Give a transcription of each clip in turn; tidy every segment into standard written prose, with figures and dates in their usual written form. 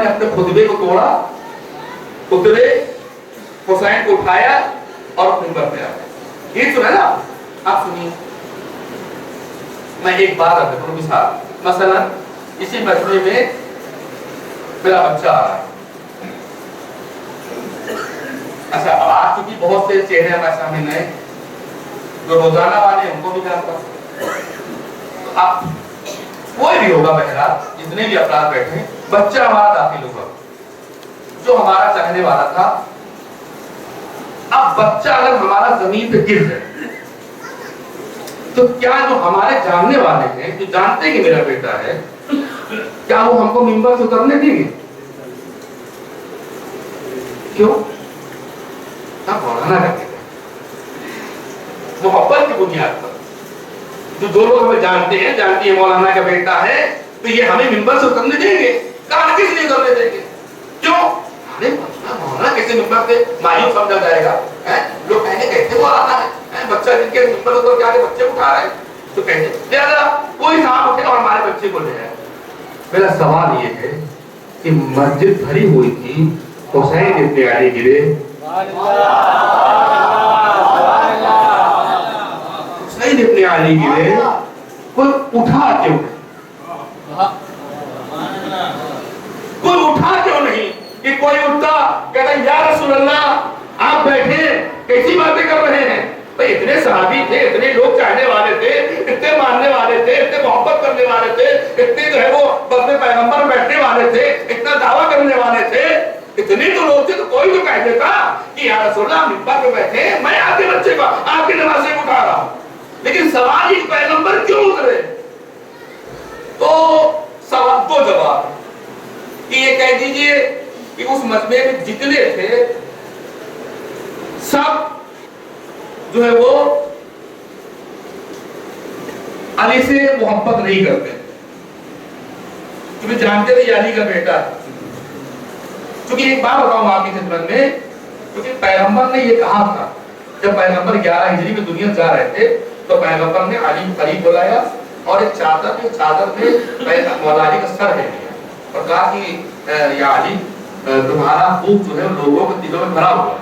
ने अपने खुतबे को तोड़ा, खुतबे हुसैन को उठाया और मिंबर पे आया। ये सुना ना आप, सुनिए। मैं एक बात आपको करूं मिसाल, मसलन इसी मजमे में मेरा बच्चा आ रहा है। अच्छा, अब आज चूंकि बहुत से चेहरे हमारे सामने नए जो रोजाना वाले उनको भी जानता हूं, तो आप कोई भी होगा बहरहाल, जितने भी अफराद बैठे, बच्चा हमारा दाखिल होगा जो हमारा चाहने वाला था। अब बच्चा अगर हमारा जमीन पे गिर जाए तो क्या जो हमारे जानने वाले हैं, जो जानते हैं कि मेरा बेटा है, क्या वो हमको मिंबर से उतरने देंगे? क्यों? क्या मौलाना करते हैं मोहब्बत की बुनियाद पर, जो लोग हमें जानते हैं, जानती है मौलाना का बेटा है, तो ये हमें मिंबर से उतरने देंगे? कहा किस लिए उतरने देंगे? क्यों? अरे मौलाना कैसे मिंबर से मायूस समझा जाएगा? लोग कहेंगे कैसे मौलाना है, बच्चा जिनके मिंबर उतर के आगे बच्चे उठा रहे हैं, तो कहेंगे कोई साहब उठे और हमारे बच्चे को ले आए। मेरा सवाल ये है कि मस्जिद भरी हुई थी, हुसैन इब्न अली गिरे, हुसैन इब्न अली गिरे, कोई उठा क्यों? कोई उठा क्यों नहीं? कि कोई उठता कहता या रसूल अल्लाह आप बैठे, कैसी बातें कर रहे हैं? भाई इतने सहाबी थे, इतने लोग चाहने वाले थे, इतने मानने वाले थे, इतने मोहब्बत करने वाले थे, इतने जो है वो बदले पैगंबर बैठने वाले थे, इतना दावा करने वाले थे, इतने तो लोग थे, तो कोई तो कह देता कि या रसूल अल्लाह मिंबर पे बैठे, मैं आपके बच्चे को आपकी नमाज से उठा रहा हूं। लेकिन सवाल ये पैगंबर क्यों उतरे? तो सवाल दो जवाब कि ये कह दीजिए कि उस मजमे में जितने थे सब जो है वो अली से मोहब्बत नहीं करते, क्योंकि जानते थे अली का बेटा। क्योंकि एक बात बताऊं आपकी खिदमत में, क्योंकि पैगंबर ने ये कहा था, जब पैगंबर 11 हिजरी में दुनिया जा रहे थे, तो पैगंबर ने अली को करीब बुलाया और एक चादर में मौला अली का सर है लिया और कहा कि या अली तुम्हारा खूब जो है लोगों के दिलों में भरा हुआ,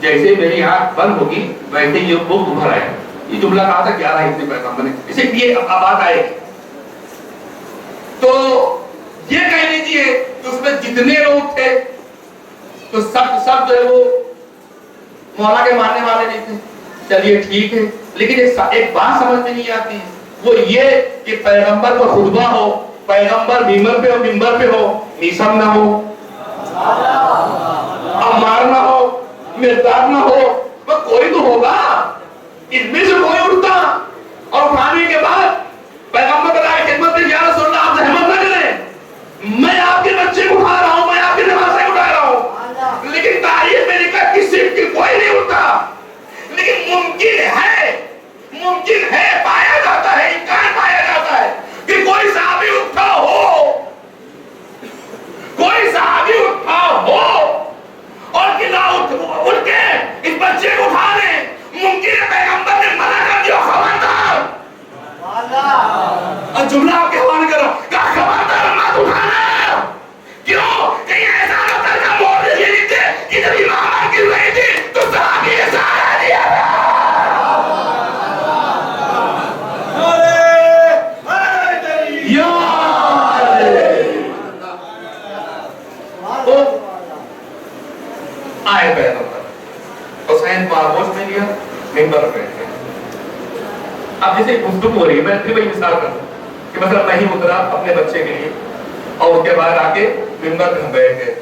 जैसे मेरी आंख बंद होगी वैसे ये खूब उभर आएगा। ये जुमला कहा था 11 हिजरी पैगंबर ने, इसे ये अब बात आएगी। तो ये कह लीजिए कि उसमें जितने लोग थे तो सब जो है वो मौला के मानने वाले नहीं थे। चलिए ठीक है, लेकिन एक बात समझ में नहीं आती, वो ये कि पैगंबर का खुतबा हो, पैगंबर मिंबर पे हो, निसम ना हो, अम्मार ना हो, मिर्दाद ना हो, तो कोई तो होगा, इनमें से कोई उठता और उठाने के बाद पैगंबर बताया खिदमत में, या रसूल अल्लाह आप रहमत ना करें, मैं आपके बच्चे को उठा रहा हूं, मैं आपकी नमाज से उठा रहा हूं। लेकिन तारीफ में लिखा किसी की कोई नहीं उठता। लेकिन मुमकिन है, पाया जाता है, इम्कान पाया जाता है कि कोई सहाबी उठा हो, कोई सहाबी उठा हो और कि ना उठ के इस बच्चे को उठा ले। मुमकिन है पैगंबर ने मना कर दिया, खबरदार, और जुमला आपके हवाले करो, खबरदार मत उठाना। क्यों? कहीं ऐसा होता था मौलवी ये लिखते कि जब इमाम गिर रहे थे तो सहाबी ने सहारा दिया था। आए पैगंबर, हुसैन को आगोश में लिया, मिंबर पे बैठे। अब जैसे गुफ्तगू हो रही है, मैं फिर वही मिसाल कर दूं कि मतलब मैं ही उतरा अपने बच्चे के लिए और उसके बाद आके मिंबर पे हम बैठ गए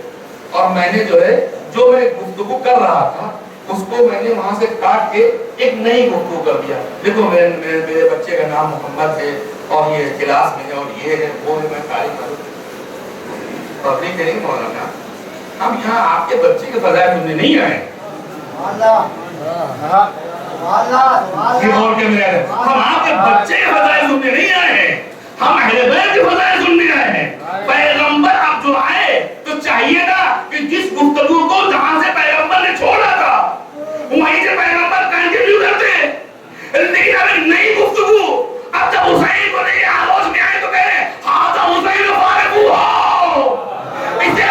और मैंने जो है जो मैं गुफ्तगू कर रहा था उसको मैंने वहां से काट के एक नई गुफ्तगू कर दिया। देखो मेरे बच्चे का नाम मोहम्मद है और ये क्लास में है और ये है वो है, मैं तारीफ करूं। पब्लिक कहेंगे मौलाना हम यहाँ आपके बच्चे के फजाइल सुनने नहीं आए, हम आपके बच्चे के फजाइल सुनने नहीं आए हैं, हम अहले बैत के फजाइल सुनने आए हैं। पैगंबर अब जो आए तो चाहिए था कि जिस गुफ्तगू को जहां से पैगंबर ने छोड़ा था वहीं से पैगंबर कंटिन्यू करते, लेकिन अब नई गुफ्तगू, अब जब हुसैन को लेके आगोश में आए तो कह रहे हाँ तो हुसैन फारिग हो, इसे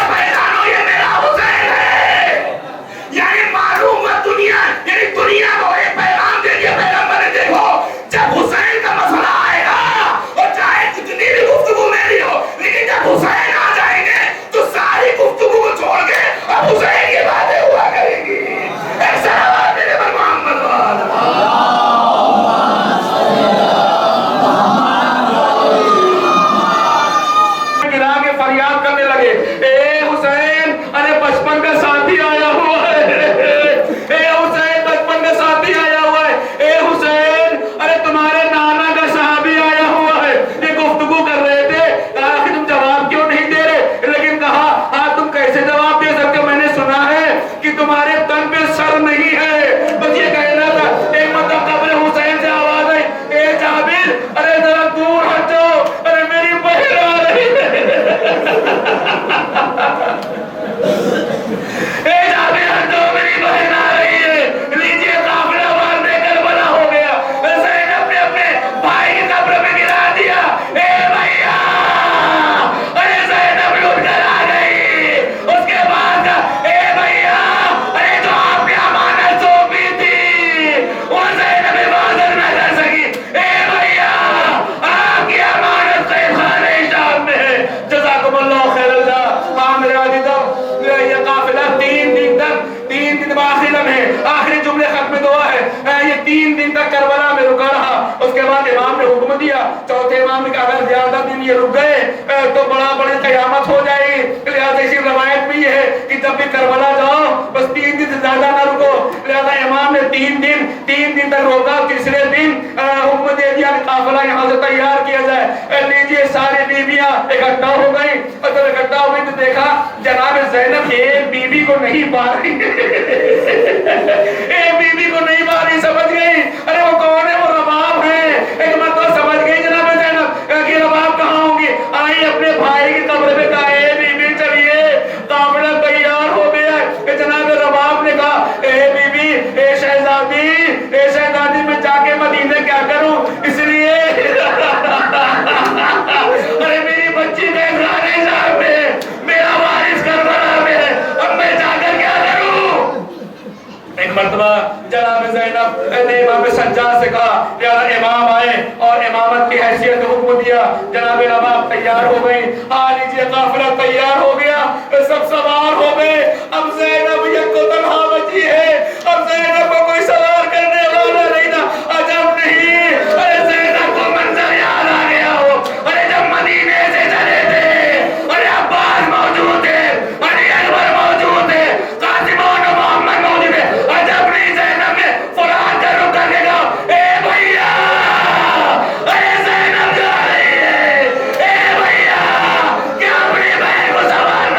लगे, ए हुसैन, अरे बचपन का साथी आया हुआ है, ए हुसैन बचपन का साथी आया हुआ है, ए हुसैन, अरे तुम्हारे नाना का सहाबी आया हुआ है। ये गुफ्तगू कर रहे थे, कहा कि तुम जवाब क्यों नहीं दे रहे, लेकिन कहा हाँ तुम कैसे जवाब दे सकते हो, मैंने सुना है कि तुम्हारे तन पे सर नहीं है। बस ये कहना था। एक मतलब कब्र हुसैन से आवाज आई, ए जाबिर, अरे जरा दूर हट जाओ, अरे मेरी बहन आ रही है। ए जाबिर हट जाओ, मेरी बहन आ रही है। लीजिए काफिला मार देकर बना हो गया। ज़ैनब ने अपने भाई की कब्र में गिरा दिया। ए भैया, अरे ज़ैनब लुट कर आ गई। उसके बाद ए भैया, अरे जो आपने अमानत सौंपी थी वो ज़ैनब हिफाजत न कर सकी। ए भैया, आपकी अमानत ख़ैरखाने शाम में है। जज़ाकुमुल्लाह खैरल जा। हाँ मेरे अज़ीज़ों, ये काफिला 3 दिन तक, 3 दिन आखिरी लम्हे, आखिरी जुमले खत्म दुआ है, ये 3 दिन तक करबला में रुका रहा। उसके बाद इमाम ने हुक्म दिया, चौथे इमाम ने कहा अगर ज्यादा दिन ये रुक गए तो बड़ा बड़ी कयामत हो जाएगी। लिहाजा ऐसी रवायत भी है कि जब भी करबला जाओ बस 3 दिन से ज्यादा ना रुको। लिहाजा इमाम ने 3 दिन तक रोका। तीसरे दिन हुक्म दे दिया काफिला यहाँ से तैयार किया जाए। लीजिए सारी बीबियां इकट्ठा हो गई, और जब इकट्ठा हो गई तो देखा जनाब ज़ैनब एक बीबी को नहीं पा रही, एक बीबी को नहीं पा रही। समझ गई, अरे वो कौन है, वो रबाब है। एक मतलब समझ गई जनाब ज़ैनब कि रबाब कहाँ होंगी। आई अपने भाई की कब्र पे कहा, ए बीबी चलिए, काफिला तैयार हो गया है। जनाब रबाब ने कहा, ए बीबी, ए शहजादी मैं जाके मदीने क्या करूं, इसलिए अरे मेरी बच्ची का इकरार साहब में, मेरा वारिस करबला में है, अब मैं जाकर क्या करूं। एक मर्तबा जनाब ज़ैनब ने इमाम सज्जाद से कहा, यार इमाम आए और इमामत की हैसियत हुक्म दिया। जनाब रबाब तैयार हो गई। हाँ लीजिए काफिला तैयार हो गया, सब सवार हो गए। अब ज़ैनब यको तन्हा बची है। अब ज़ैनब को कोई सवार करने वाला नहीं था। अजब नहीं, अरे ज़ैनब को मंजर याद आ गया हो, अरे जब मदीने से चले थे, अरे अब्बास मौजूद थे, अरे अकबर मौजूद थे, कासिम और मोहम्मद मौजूद थे। अजब नहीं, ज़ैनब ने फुरात कर रुक करके कहा, ए भैया, अरे ज़ैनब जा रही है, ए भैया, क्या अपनी बहन को सवार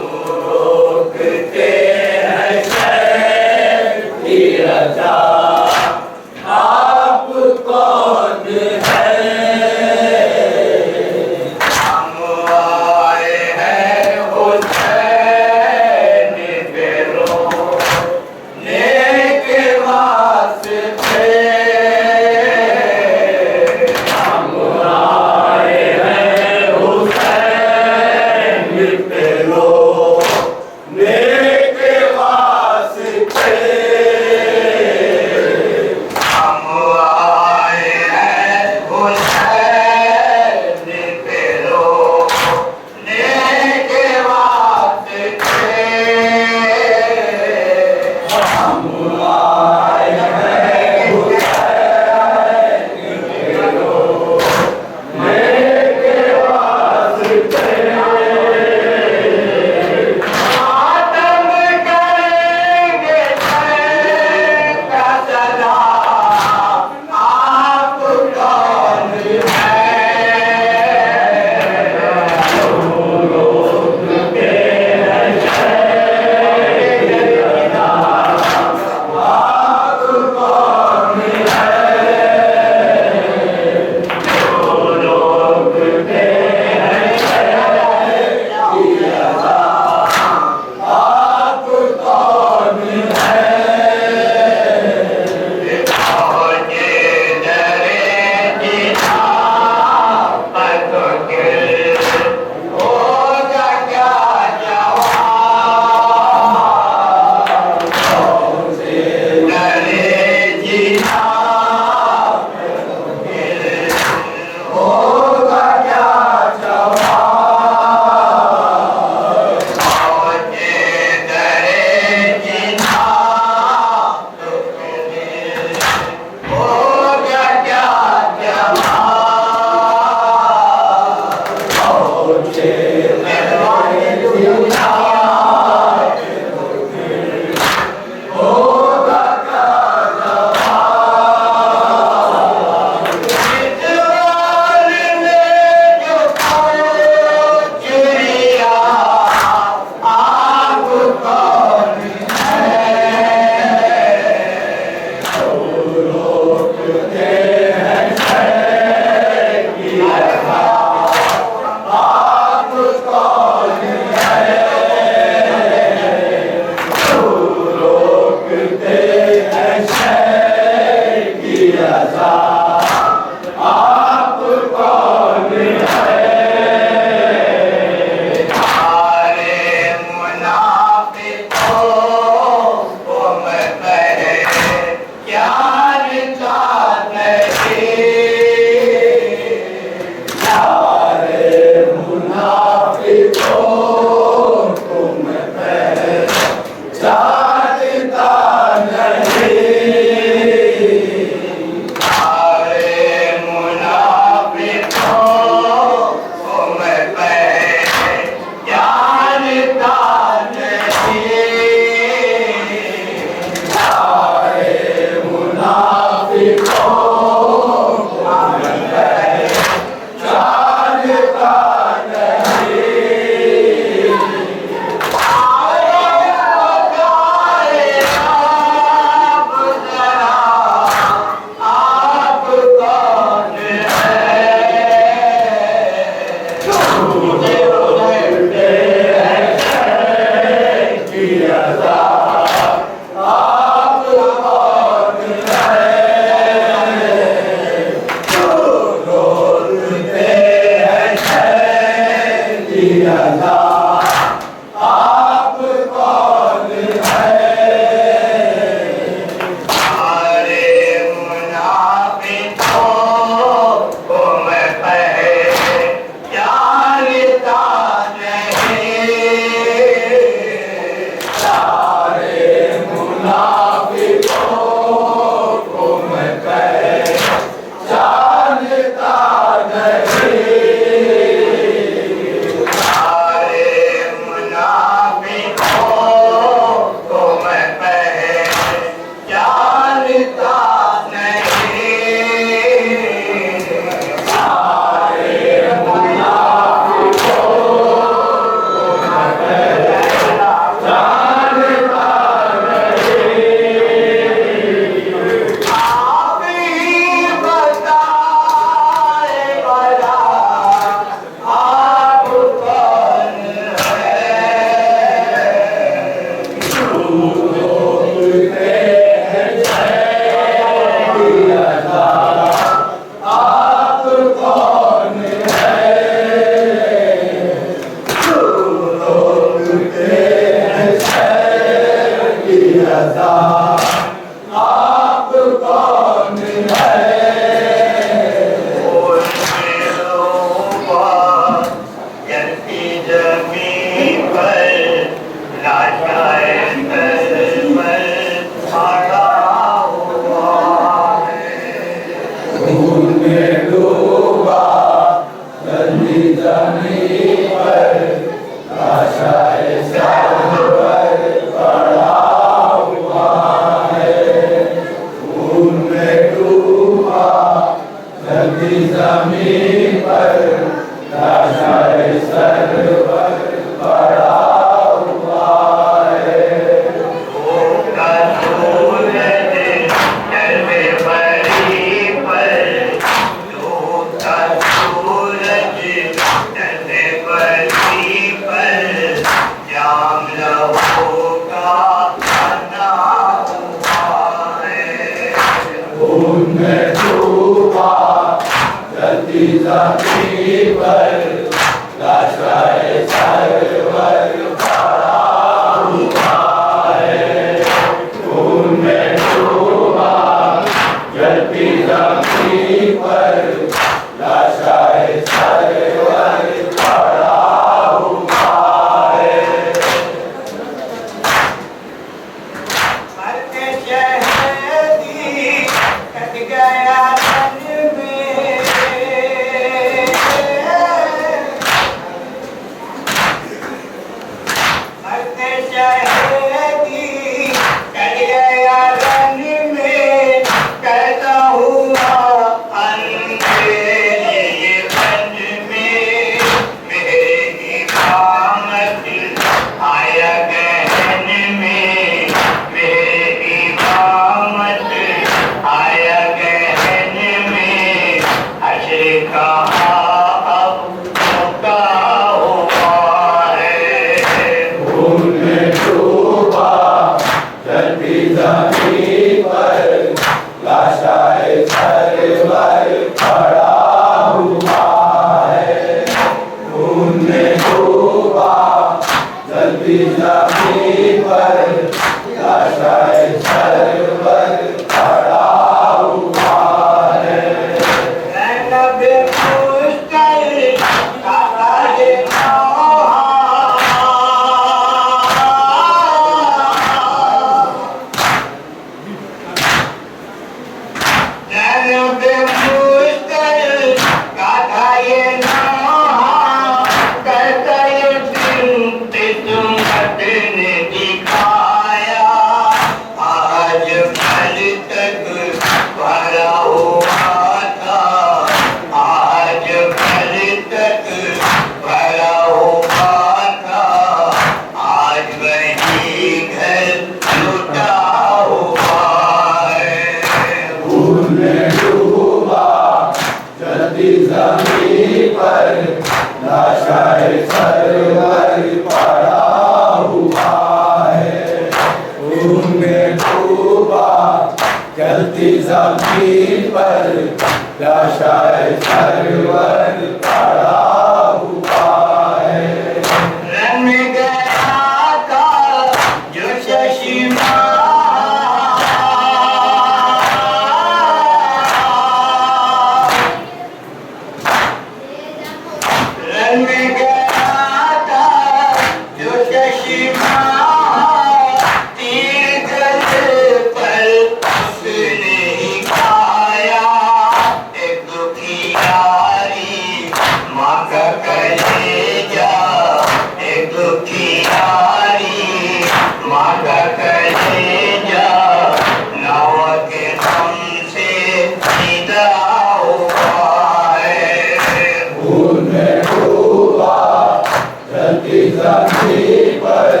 जमीन पर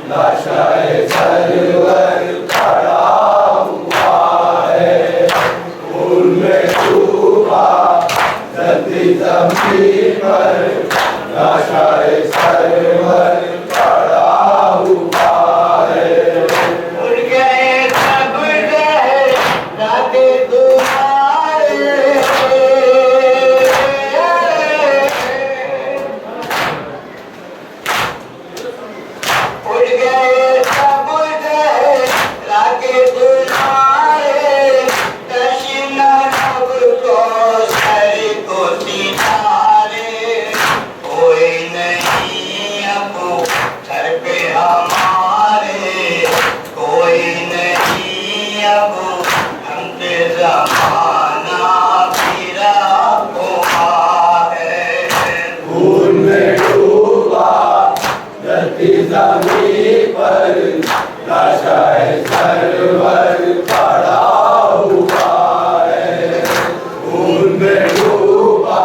लाशाए सरवर पड़ा हुआ है। खून में डूबा धरती जमीन पर लाशाए सरवर पड़ा हुआ है। उड़ गए सब राते तुम्हारे, उड़ गए सब राते तुम्हारे, तशीना नभ को सर को सितारे, कोई नहीं अब सर पे हमारे, कोई नहीं अब हम पे ज़माना फिरा हुआ है। खून में डूबा धरती जमीन पर लाशाए सरवर पड़ा हुआ है। खून में डूबा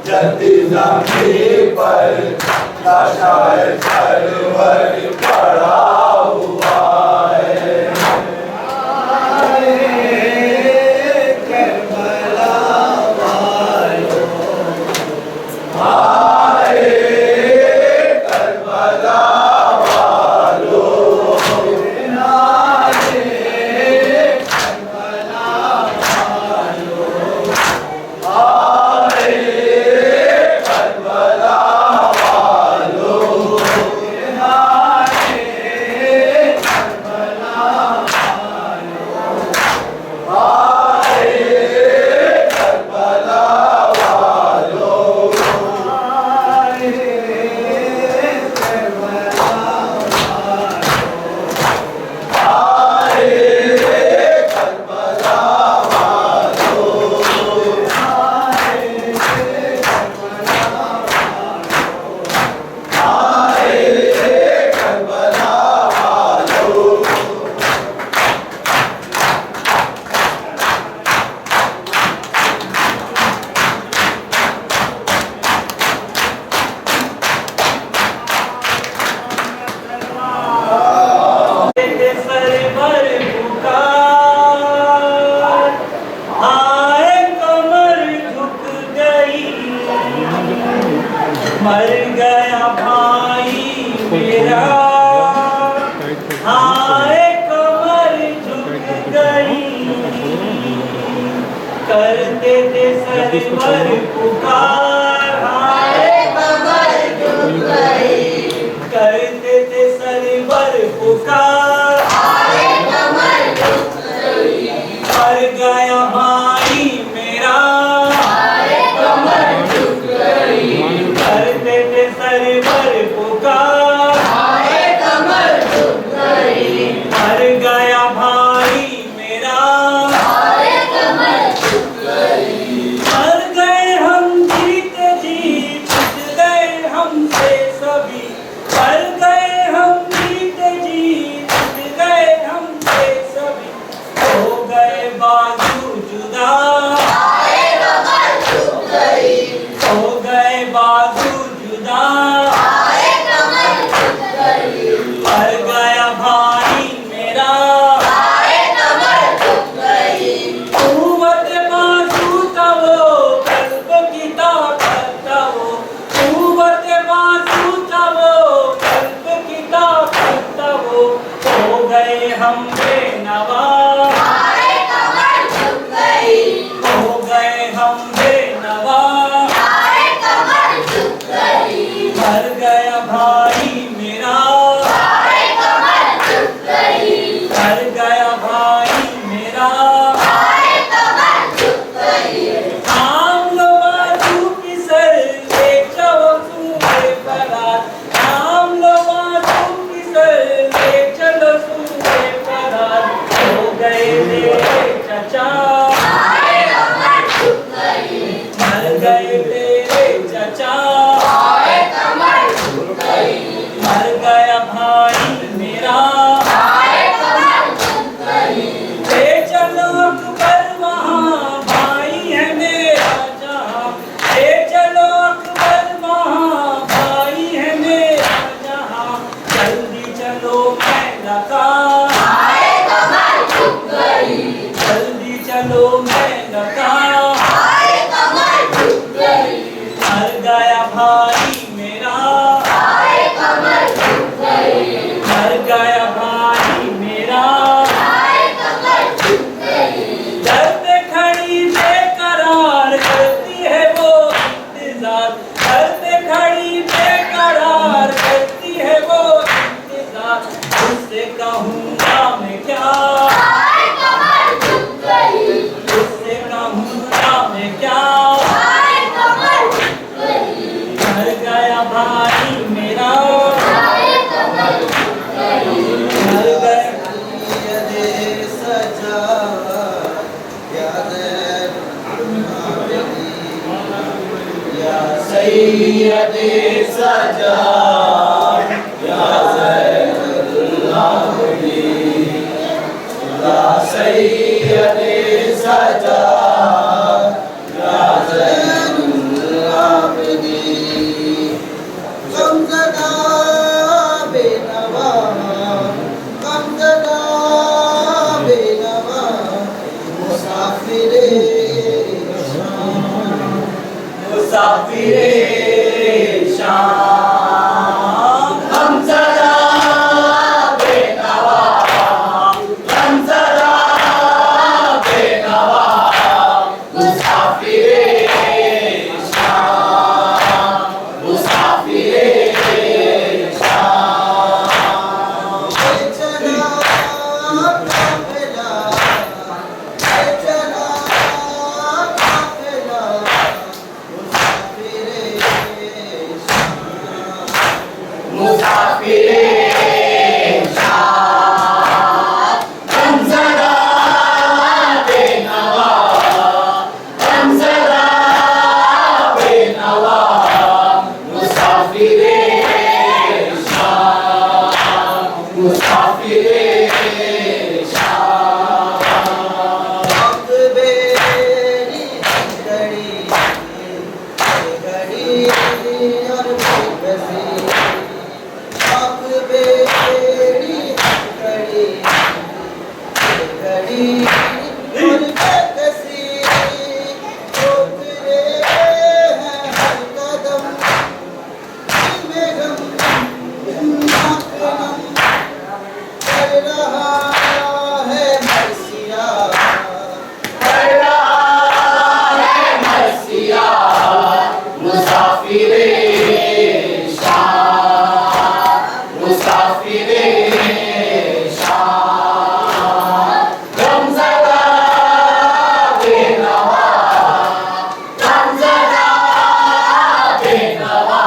धरती जमीन पर लाशाए सरवर पड़ा हुआ है। मर गया भाई मेरा, हाय कमर झुक गई, करते थे सरवर पुकार, हाय कमर झुक गई, करते थे सरवर पुकार, हाय कमर झुक गई, मर गया भाई मेरा, हाय कमर झुक गई, करते थे सरवर पुकार, हाय कमर झुक गई, मर गया भाई मेरा, हाय कमर झुक गई, मर गए हम जीते जी, छूट गए हमसे सभी, मर गए हम जीते जी, छूट गए हमसे सभी, हो गए बाजू जुदा, हाय कमर झुक गई, हो गए बाजू जुदा, हाय कमर झुक गई, मर गया भाई मेरा, हाय कमर झुक गई, कुव्वत बाजू था वो, कल्ब की ताकत था वो, कुव्वत बाजू था वो, कल्ब की ताकत था वो, हो गए हम बेनवा, हाय कमर सैयदी सजा या ज़ैनुल आबिदीन या सैयदी सजा या ज़ैनुल आबिदीन गमज़दा बेनवा गमज़दा बेनवा मुसाफिरे मुसाफिरे शाम गमज़दा बेनवा गमज़दा बेनवा मुसाफिरे शाम मुसाफिरे शाम बेचैना काफ़िला बेचैना काफ़िला मुसाफिरे शाम गमज़दा बेनवा गमज़दा बेनवा मुसाफिरे शाम मुसाफिरे शाम वक्त बेरी घड़ी घड़ी और बेबसी वक्त बेरी घड़ी घड़ी और बेबसी उतरे हैं हर कदम में गम नाकनम कर रहा है मरसिया कर रहा है मरसिया मुसाफिरे शाम मुसाफिरे शाम गमज़दा बेनवा गमज़दा बेनवा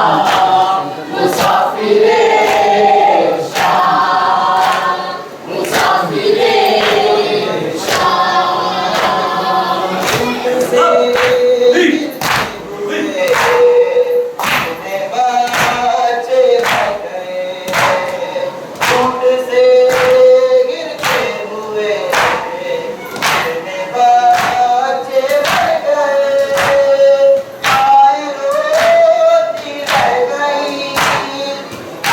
मुसाफिरे शाम मुसाफिरे शाम से बच्चे गए ऊँट से गिरते हुए बच्चे गए आए रोती रह गई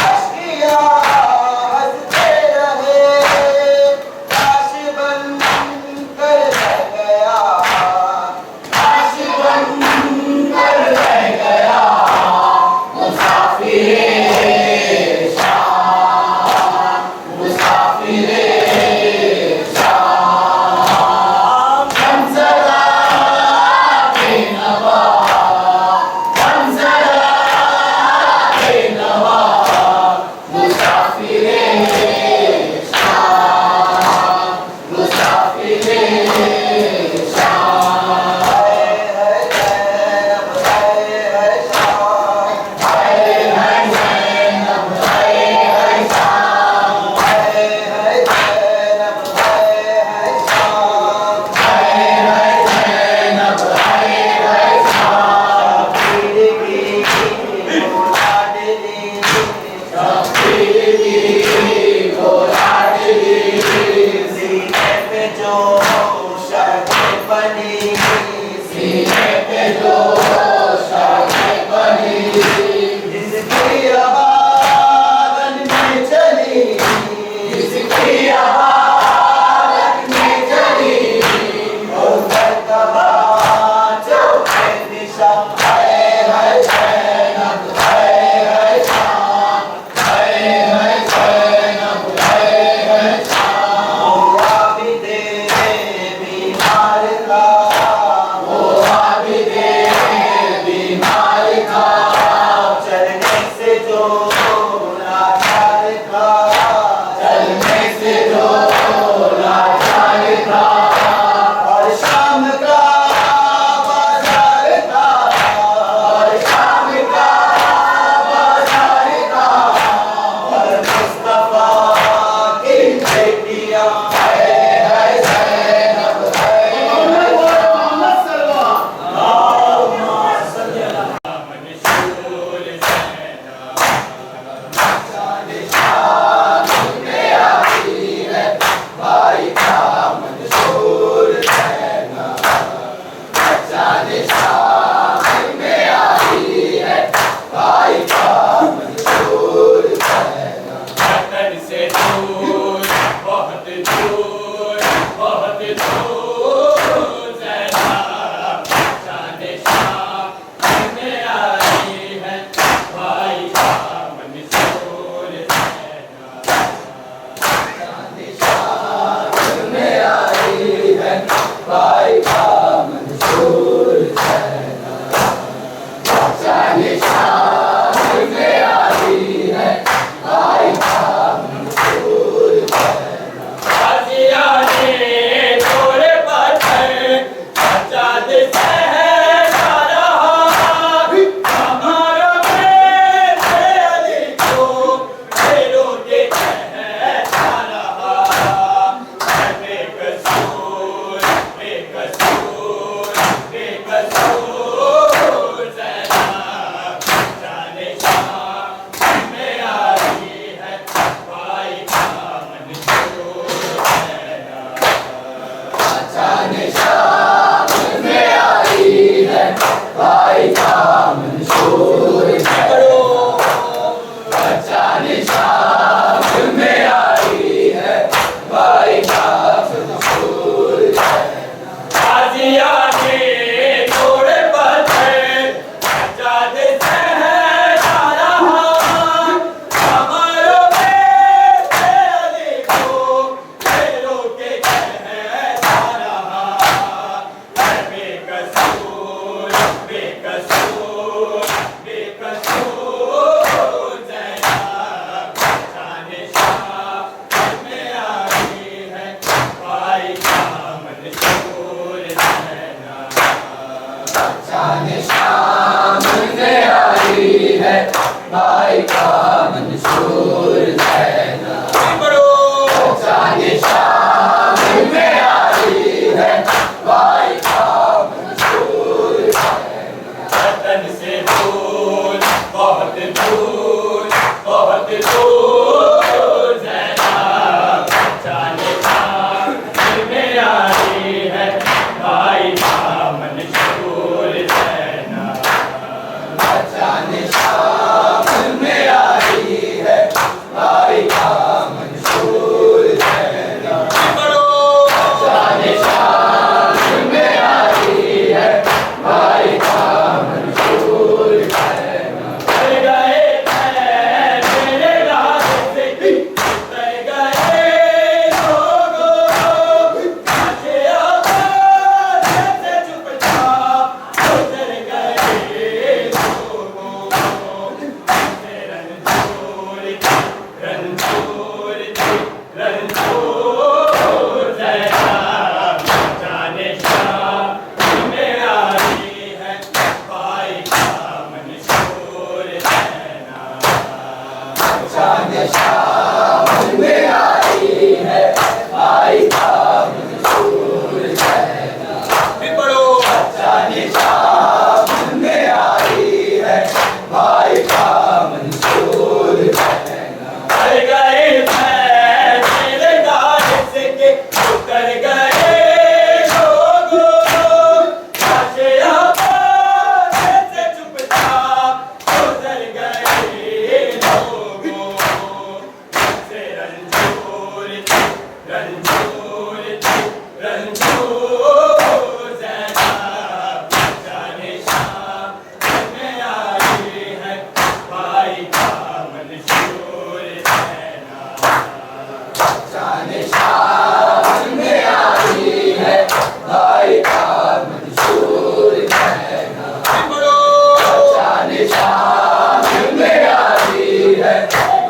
अश्किया हंसते रहे काश बन कर रह गया काश बन कर रह गया मुसाफिरे शाम मुसाफिरे शाम गमज़दा बेनवा गमज़दा बेनवा मुसाफिरे शाम मुसाफिरे शाम है ज़ैनब है शाम है ज़ैनब है शाम है ज़ैनब है शाम है ज़ैनब है शाम पीर की लाडली पीर की लाडली सीने पे जो निशान में आई है भाई का मंसूर ज़ैना। अच्छा निशान में आई है भाई का मंसूर ज़ैना। वतन से दूर बहुत दूर बहुत दूर ज़ैना। अच्छा निशान में आई है भाई का मंसूर ज़ैना। अच्छा निशान में आई है भाई का मंसूर ज़ैना। अच्छा निशान में आई है भाई का मंसूर ज़ैना। उतर गए हैं मेरे रास्ते से, उतर गए लोगों, आशे आबाद से चुपचाप उतर गए लोगों। से रंजोर ज़ैना। जाने शाह में आई है भाई का मंसूर ज़ैना। अच्छा निशान में आई है भाई का मंसूर ज़ैना। अच्छा निशान में आई है भाई का मंसूर ज़ैना। उतर गए हैं मेरे रास्ते से, उतर गए लोगों, आशे आबाद से चुपचाप उतर गए लोगों। से रंजोर ज़ैना। जाने शाह में आई है भाई का मंसूर ज़ैना। अच्छा निशान में आई है भाई का मंसूर ज़ैना। अच्छा निशान में आई है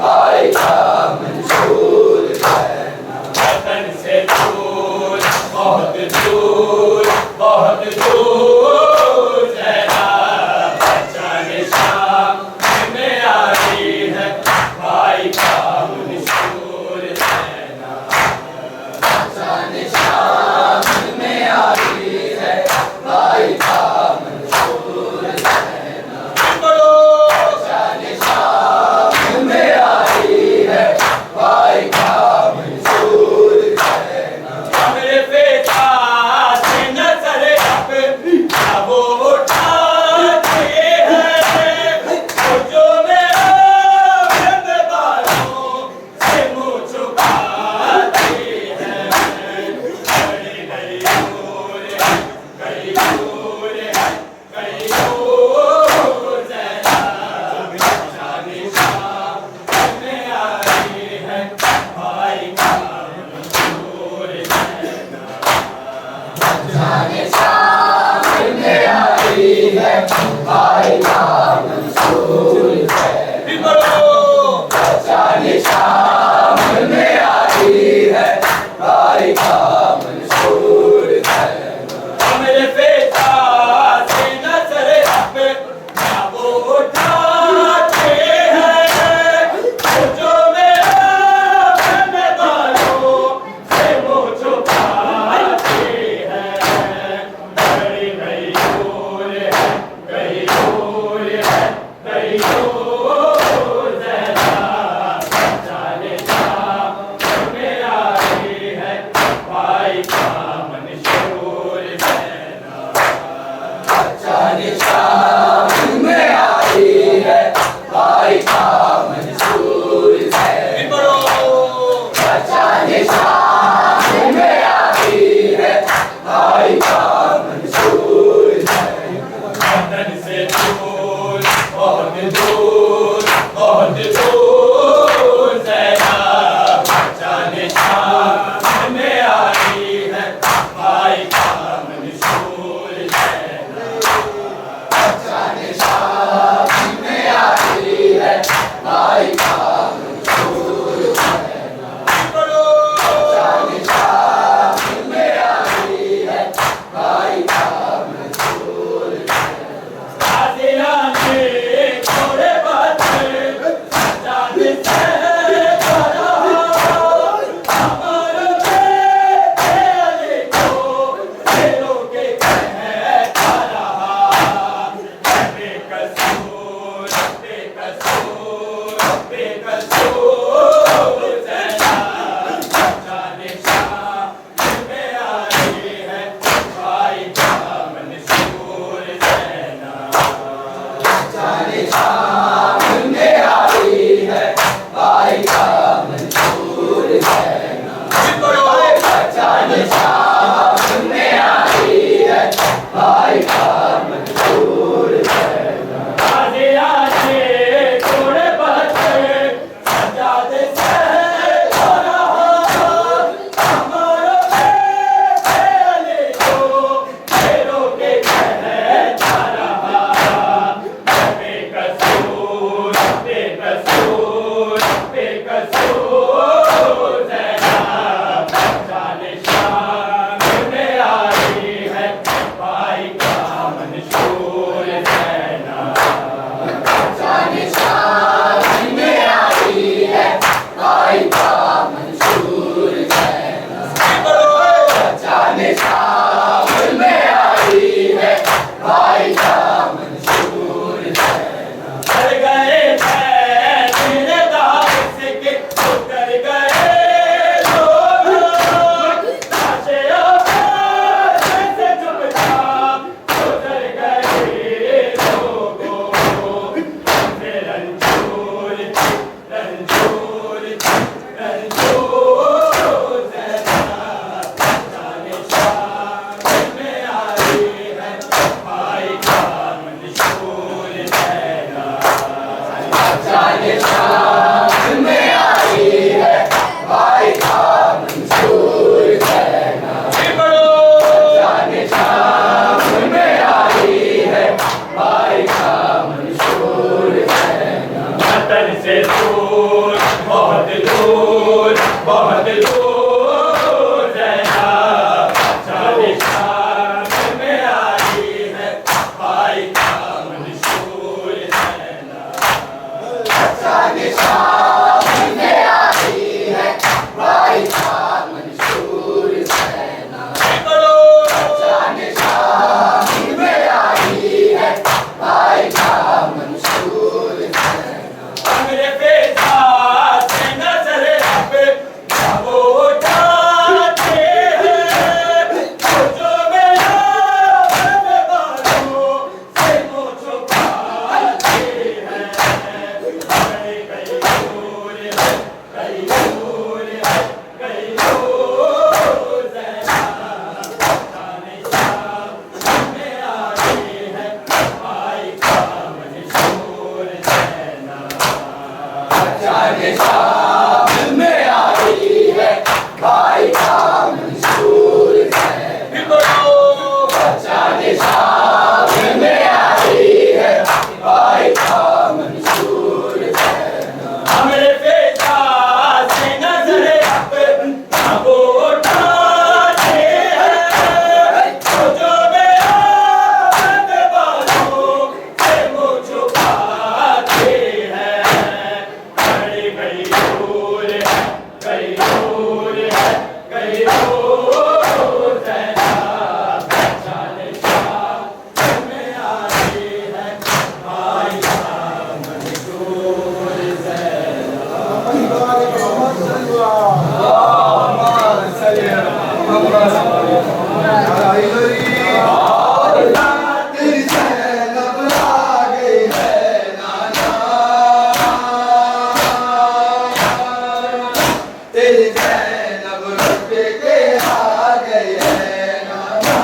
भाई का मंसूर ज़ैना। वतन से दूर बहुत दूर बहुत दूर ज़ैना। अच्छा निशान में आई है भाई का मंसूर ज़ैना। अच्छा निशान में आई है भाई का मंसूर ज़ैना। अच्छा निशान में आई है भाई का मंसूर ज़ैना। मेरे बेटा से नजर अब वो उठाते हैं, वो जो मेरा अपने बालों से मुँह छुपाते हैं। कहीं कहीं दूर है, कहीं दूर है, कहीं दूर ज़ैना। जाने शाह में आई है भाई का मंसूर ज़ैना। अच्छा निशान में आई है भाई का मंसूर ज़ैना। अच्छा निशान में आई है भाई का मंसूर ज़ैना। मेरे बेटा से नजर अब वो उठाते हैं, वो जो मेरा अपने बालों से मुँह छुपाते हैं। कहीं कहीं दूर है, कहीं दूर है, कहीं दूर ज़ैना। जाने शाह में आई है भाई का मंसूर ज़ैना। अच्छा निशान में आई है भाई का मंसूर ज़ैना। अच्छा निशान में आई है भाई का मंसूर ज़ैना। वतन से दूर बहुत दूर बहुत दूर ज़ैना। जाने शाह में आई है भाई का मंसूर ज़ैना। अच्छा निशान में आई है भाई का मंसूर ज़ैना। अच्छा निशान में आई है भाई तेरी ज़ैनब आ गई है नाना, तेरी ज़ैनब लुट के आ गई है नाना,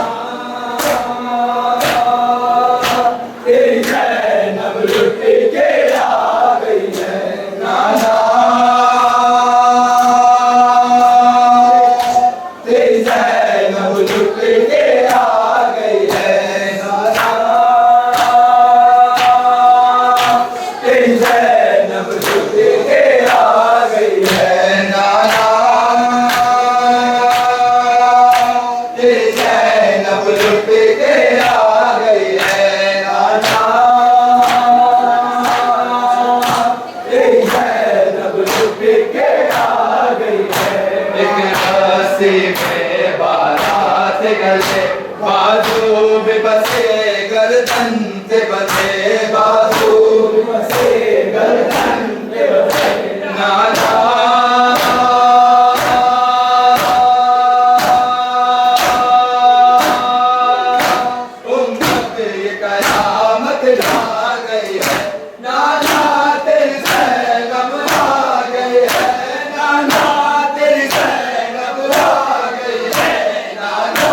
तेरी ज़ैनब लुट के आ गई है नाना, तेरी ज़ैनब लुट के आ गई है नाना, तेरी ज़ैनब लुट के आ गई है नाना, तेरी ज़ैनब लुट के आ गई है नाना, तेरी ज़ैनब लुट के आ गई है एक रस्सी में बारात गले, बाजू भी बसे गर्दन से बसे, बाजू भी बसे गर्दन से बसे नाना, उम्मत ये कयामत ला गई है नाना, तेरी ज़ैनब आ गई है नाना, तेरी ज़ैनब आ गई है नाना,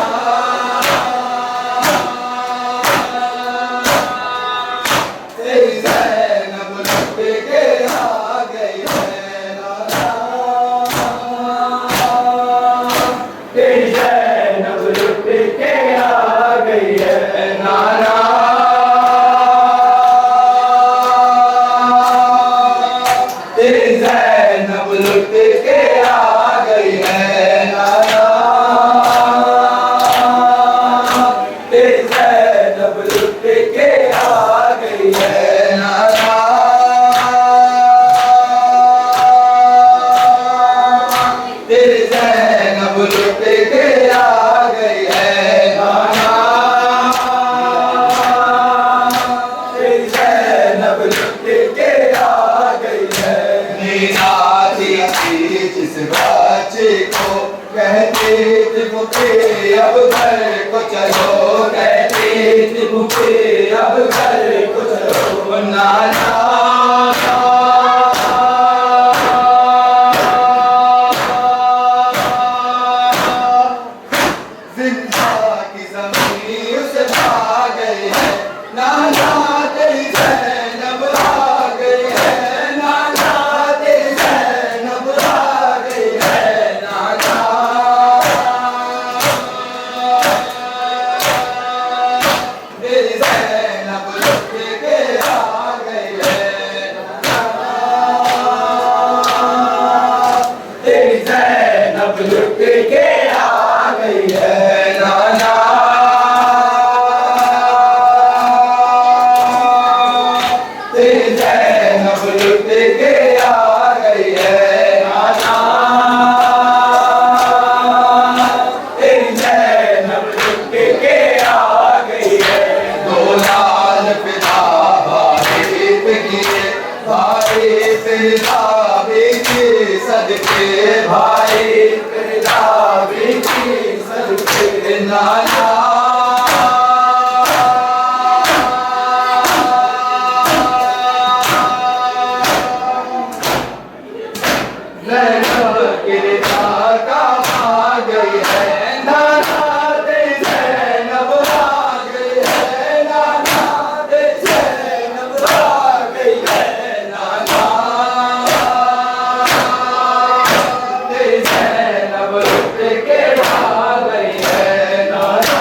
तेरी ज़ैनब लुट के आ गई है नाना, तेरी ज़ैनब लुट के आ गई है नाना, तेरी ज़ैनब लुट के आ गई है नाना, तेरी ज़ैनब लुट के आ गई है नाना, तेरी ज़ैनब लुट के आ गई है नाना, तेरी ज़ैनब लुट के आ गई है नीनाती थी जिस बच्चे को कहती थी मुझे अब घर को चलो, कहती थी मुझे अब घर को चलो नाना, जिंदा की ज़मीन उसे भा गई है नाना, तेरी ज़ैनब आ गई है नाना, तेरी ज़ैनब आ गई है नाना, तेरी ज़ैनब लुट के आ गई है नाना, तेरी ज़ैनब लुट के आ गई है नाना, तेरी ज़ैनब लुट के आ गई है नाना, तेरी ज़ैनब लुट के आ गई है दो लाल पिता भाई पे किए, भाई पिता भी की सदके, भाई पिता भी की सदके नाना, ज़ैनब किरदार का आ गई है नाना, तेरी ज़ैनब आ गई है नाना, तेरी ज़ैनब आ गई है नाना, तेरी ज़ैनब लुट के आ गई है नाना,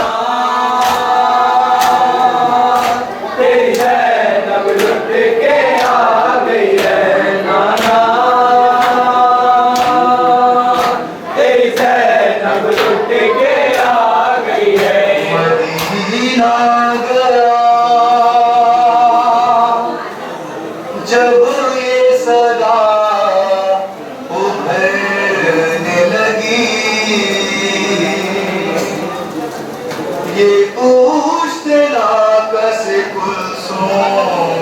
तेरी ज़ैनब लुट के आ गई है नाना, तेरी ज़ैनब लुट के आ गई है मदीना गया जब ये सदा उभरने लगी, ये पूछते लाकस कुलसूम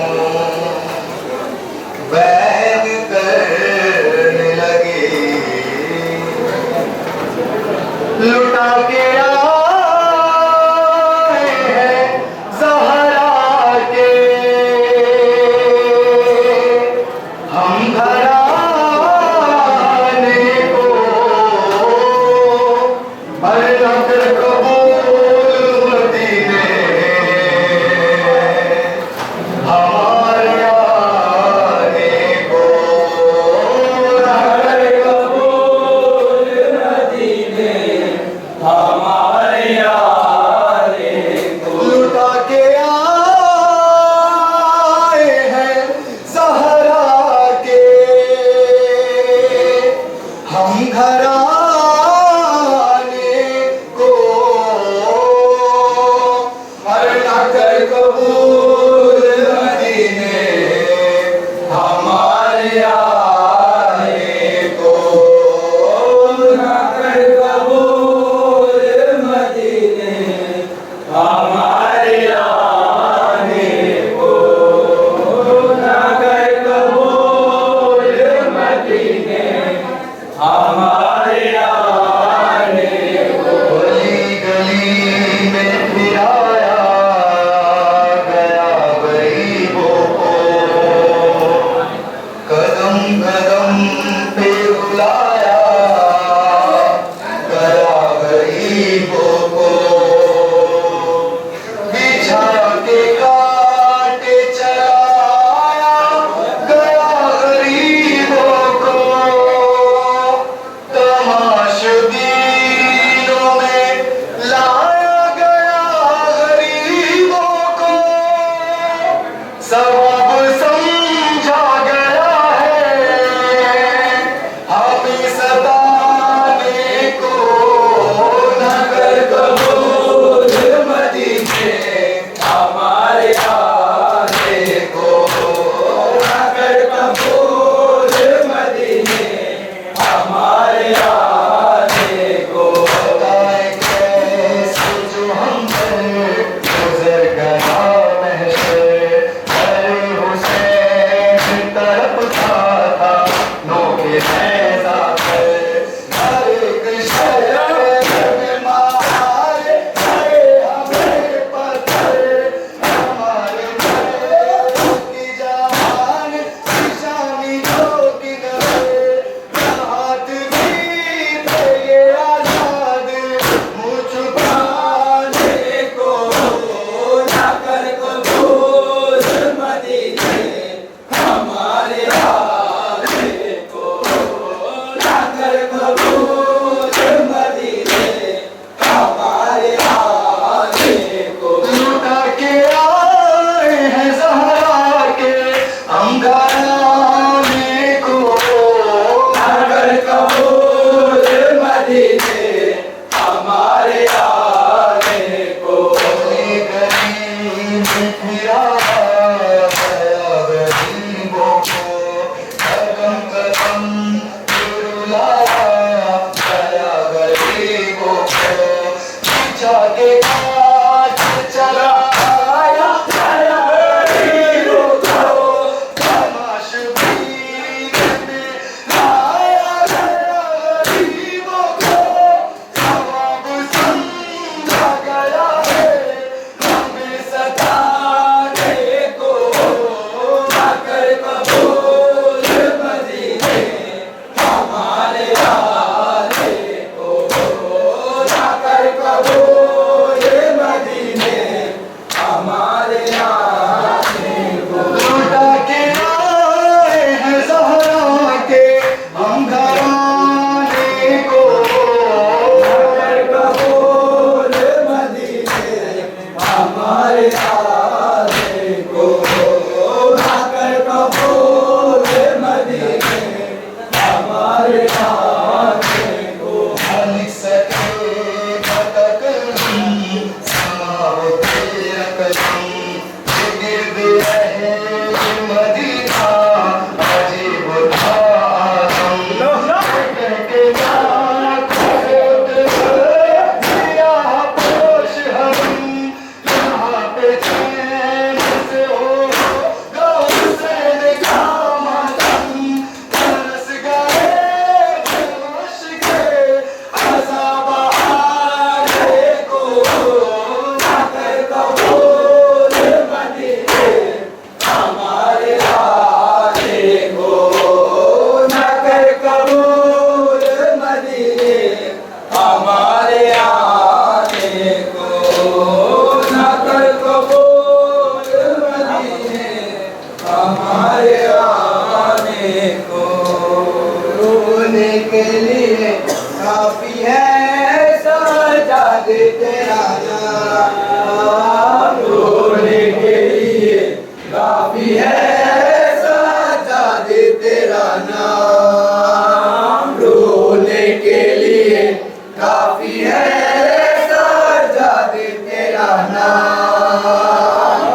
बैग करने लगे, लुटा के आए हैं कबूल मदीने हमारे आने को, ना कर कबूल मदीने हमारे आने को, ना कर कबूल मदीने हमारे आने को। गली गली में फिराया गया गरीबों को, कदम कदम पे बुलाया गया गरीबों को, बिछा के काटे चलाया गया गरीबों को, तमाशबीनों में लाया गया गरीबों को, सवाब समझा गया है हमें सताने को, न कर कबूल मदीने हमारे आने को, न कर कबूल मदीने हमारे आने को। बताए कैसे जो हम पर गुजर गया महशर, अरे हुसैन तड़पता था नोके नेज़ा पर, हर एक शहर में मारे गए हमें पत्थर, हमारे पैरों की जान निशानी जो किनारे, हाथ भी थे ये आजाद मुँह छुपाने को, ना कर कबूल मदीने हमारे आने को, ना कर कबूल मदीने हमारे आने को। लुटा के आए हैं ज़हरा के हम घराने को, ना कर कबूल मदीने हमारे आने को। गली गली में फिराया गया गरीबों को, कदम कदम पे रुलाया गया गरीबों को, बिछा के काट चलाया गया गरीबों को, तमाशबीन में लाया गया गरीबों को, सवाब समझा गया है हमें सताने को, ना कर कबूल मदीने हमारे आने को, ना कर कबूल मदीने हमारे आने को। लुटा के आए हैं ज़हरा के हम घराने को, ना कर कबूल मदीने हमारे आने को, ना कर कबूल मदीने हमारे आने को। लिख सके तक समाओ तेरा कदम, गिरद रहे मदीना अजीब था आदम, कहते लाख खोट दिया पोश हम, यहाँ पे चैन से हो गौ से का मातम, तरस गए जोश के अज़ाब आने को, ना कर कबूल मदीने हमारे आने को, ना कर कबूल मदीने हमारे आने को, ना कर कबूल मदीने हमारे आने को। रोने के लिए काफी है सजाद तेरा नाम, रोने के लिए काफी है सजाद तेरा नाम, रोने के लिए काफी है सजाद तेरा नाम,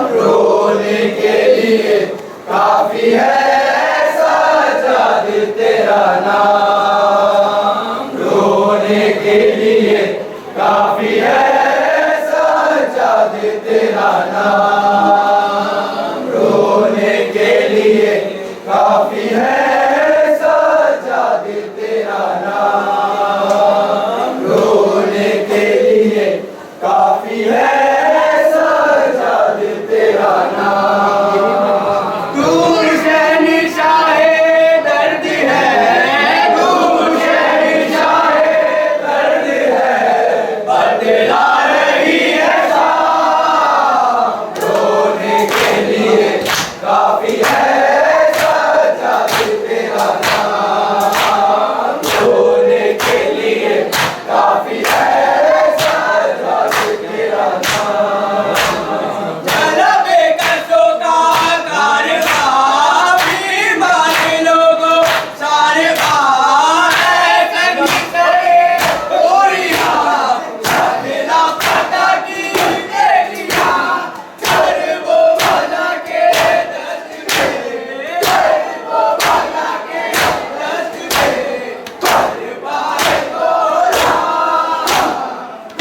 तेरा नाम, रोने के लिए काफी है सजाद तेरा नाम, रोने के लिए काफी है सजाद तेरा नाम। दूर से निशाए दर्द है, दूर से निशाए दर्द है, बदला रही है शाम, रोने के लिए काफी है सजाद तेरा नाम, रोने के लिए काफी है सजाद तेरा नाम। जलबे कसों का कारवा भी मान लोगो सारवा संगी करे गोरिया चला पता की देलिया कर वो भला के दस्त में, कर वो भला के दस्त में कर पाए गोरा,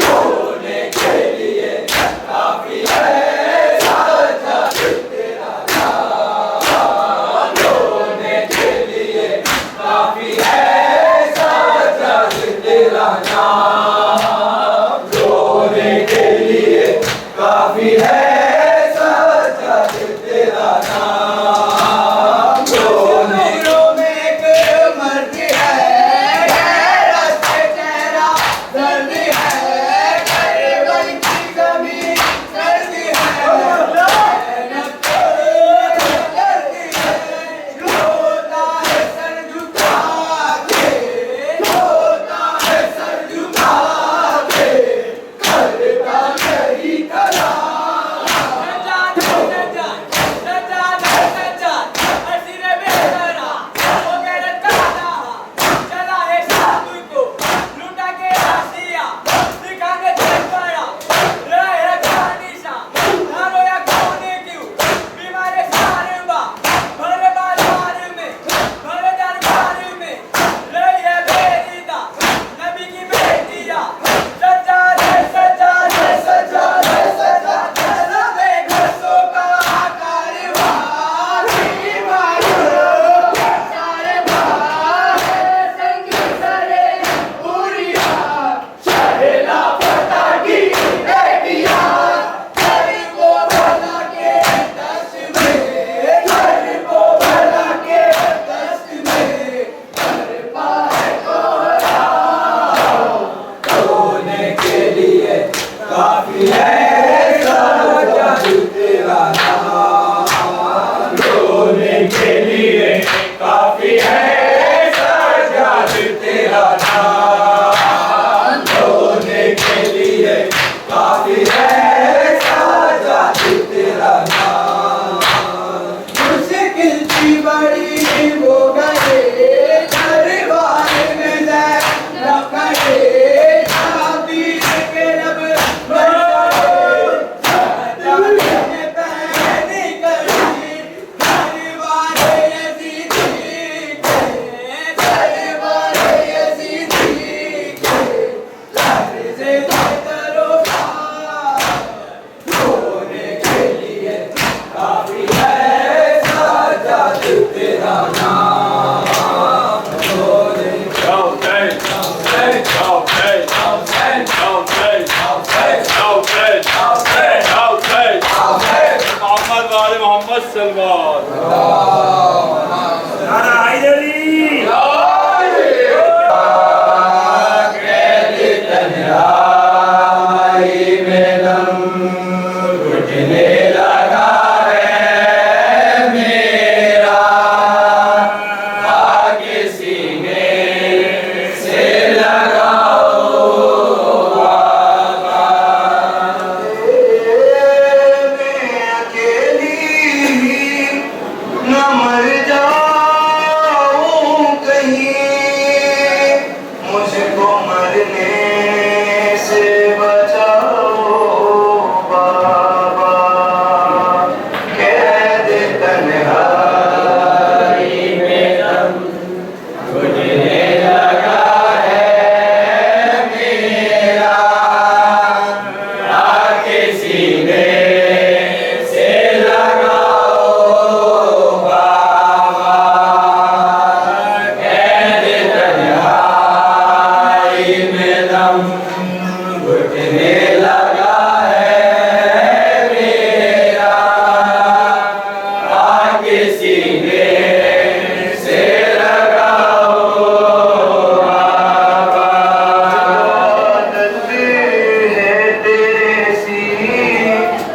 रोने के लिए काफी है सजाद तेरा नाम, रोने के लिए काफी है सजाद तेरा नाम, रोने के लिए काफी है सजाद तेरा नाम, रोने नूरों में एक मर्द है, गैरत से चेहरा दर्द है, करबल की ज़मीन सर्द है, मेहनत करती है, रोता है सर झुका के, होता है सर झुका के, करता नहीं करा। रोने के लिए काफी है सजाद तेरा नाम, रोने के लिए काफी है सजाद तेरा नाम, रोने के लिए काफी है सजाद तेरा नाम। मुश्किल थी बड़ी वो गए दरबार में लखड़े शाबीर के लब भर गए पहनी करी दरबार यजीदी के, दरबार यजीदी के सर से करो रोने के लिए काफी है सजाद तेरा नाम, रोने मोहम्मद सलमान नारा हैदरी तन्हाई में दम घुटने लगा है मेरा, आगे सीने से लगाओ आका, मैं अकेली सीने से लगाओ बाबा, कैद तन्हाई में दम घुटने लगा है मेरा, आके सीने से लगाओ बाबा। है तेरे सीने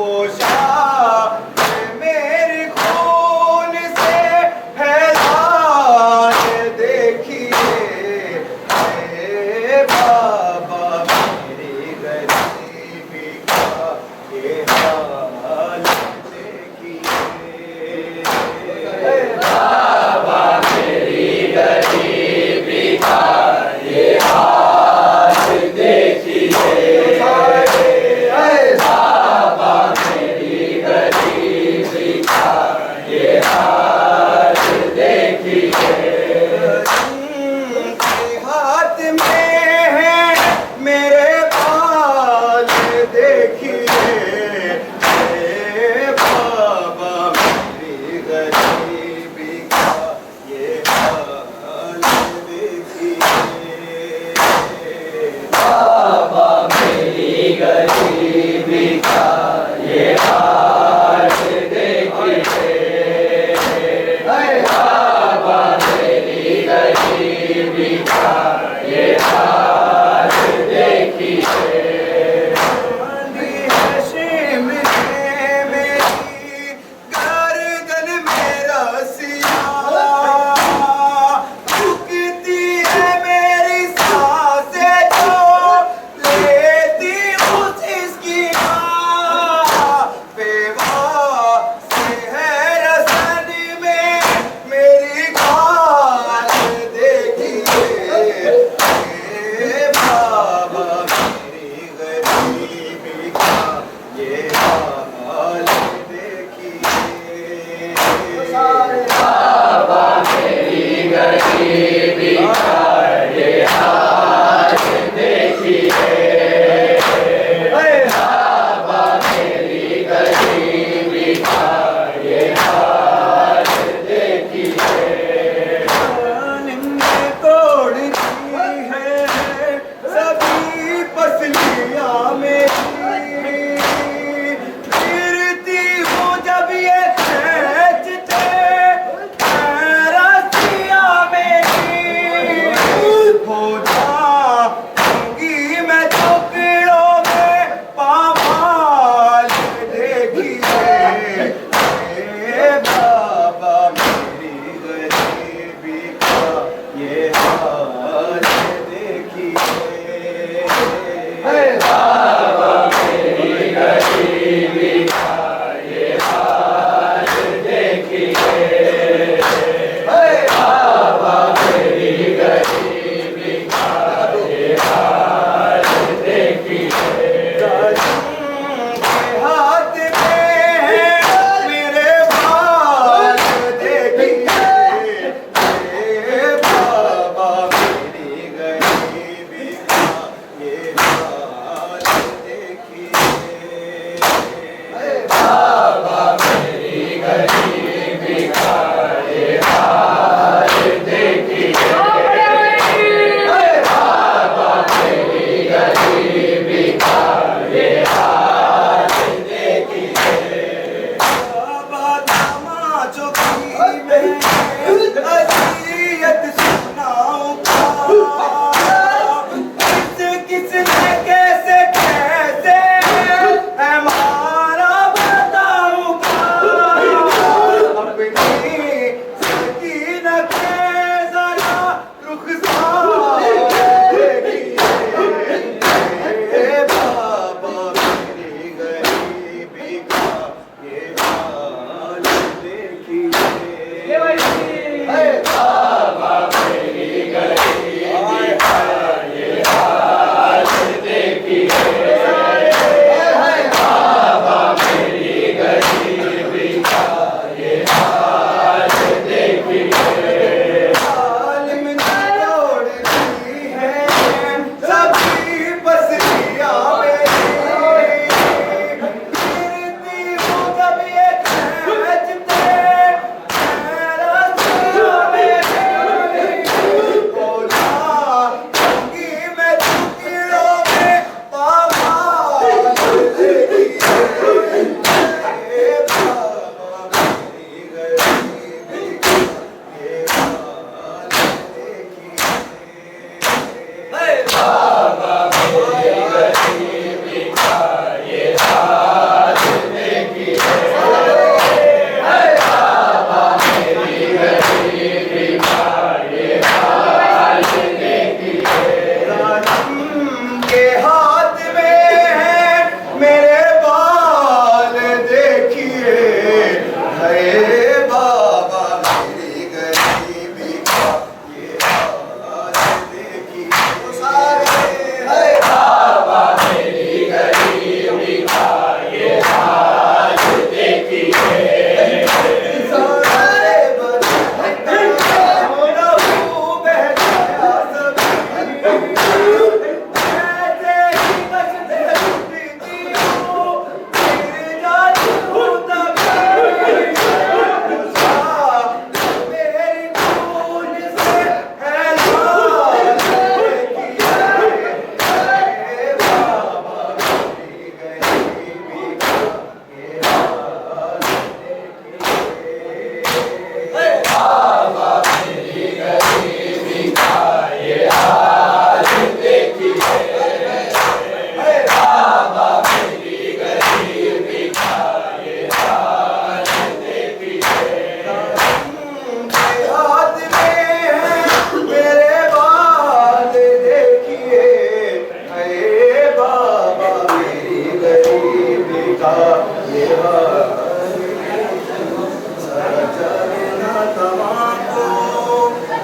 पोशा मेरे खून से है लाल देखिए बाबा मेरी गरीबी का ये हाल देखिए बाबा मेरी गरीबी का ये हाल देखिए बाबा मेरी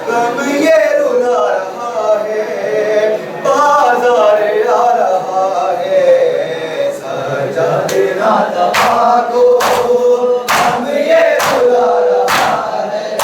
कब ये रुला रहा है बाजार आ रहा है सजा देना तबा को कब ये रुला रहा है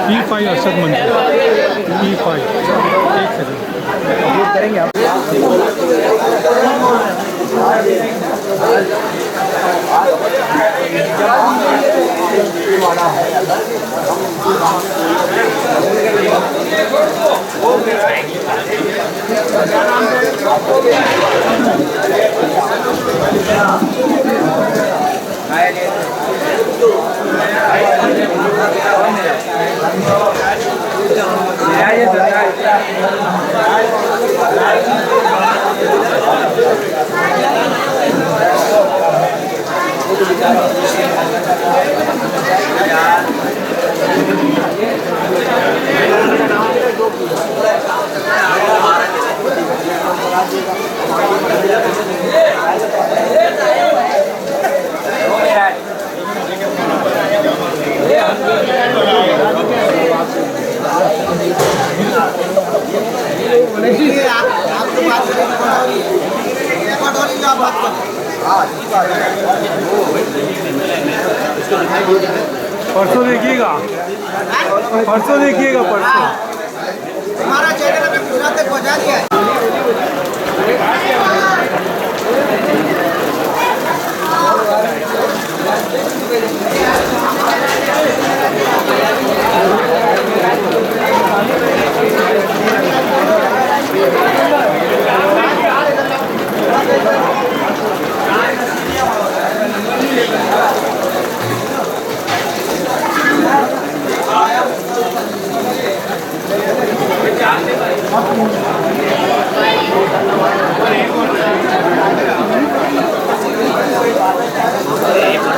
P5 अरशद मंजूर P5 एक सेकंड करेंगे आप परसों देखिएगा परसों देखिएगा परसों हमारा चैनल हमें गुजरात तक पहुंचा दिया है।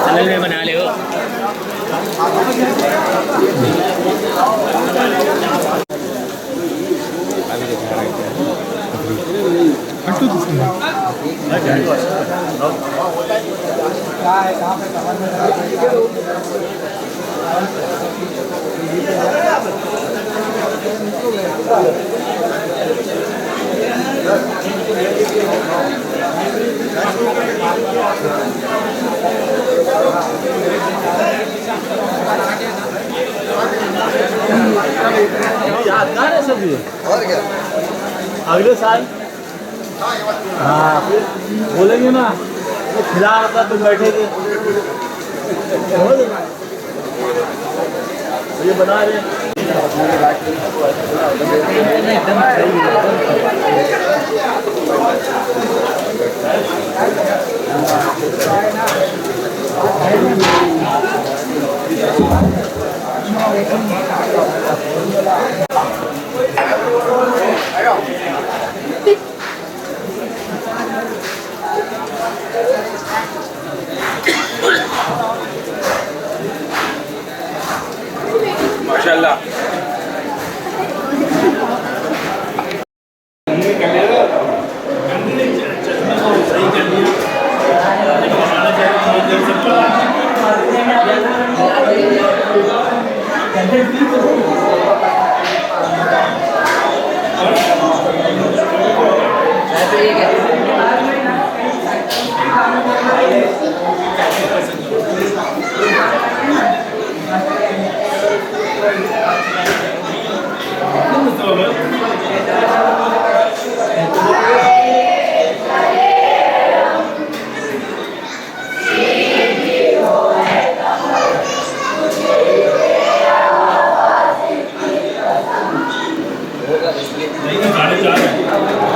चैनल में बना ले यादगार है सब ये। और क्या अगले साल हाँ फिर बोलेंगे ना वो खिला रहा था तुम बैठे थे ये बना रहे माशाल्लाह नहीं 4:30